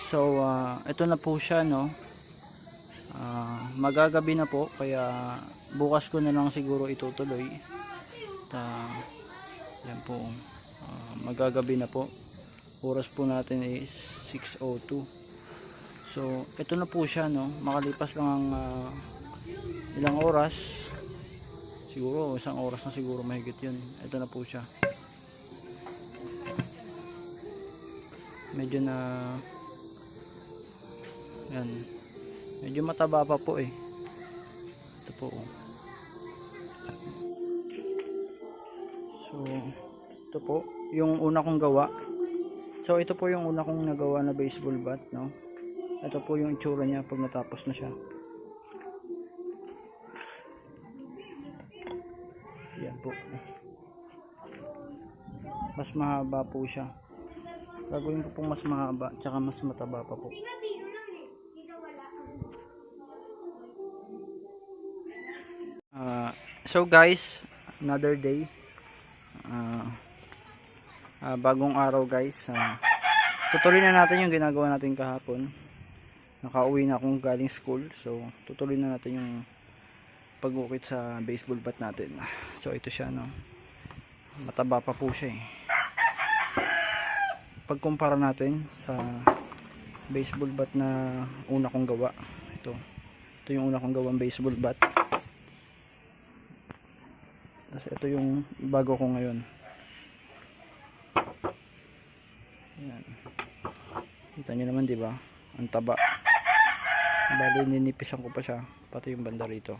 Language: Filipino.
So, ito na po siya, no. Magagabi na po, kaya bukas ko na lang siguro itutuloy. Yan po. Magagabi na po. Oras po natin is 6:02. So, ito na po siya, no. Makalipas lang ang ilang oras. Siguro, isang oras na siguro mahigit yun. Ito na po siya. Medyo na yan, medyo mataba pa po eh. Ito po. So ito po yung una kong gawa. So ito po yung una kong nagawa na baseball bat, no. Ito po yung itsura niya pag natapos na siya. Yan po. Mas mahaba po siya. Gagawin ko pong mas mahaba, tsaka mas mataba pa po. So guys, another day. Bagong araw guys. Tutuloy na natin yung ginagawa natin kahapon. Nakauwi na akong galing school. So tutuloy na natin yung pag-ukit sa baseball bat natin. So ito siya, no. Mataba pa po siya eh. Pagkumpara natin sa baseball bat na una kong gawa, ito yung una kong gawang baseball bat, tapos ito yung bago ko ngayon. Yan, kita nyo naman, diba, ang taba. Bali ninipisan ko pa siya, pati yung banda rito.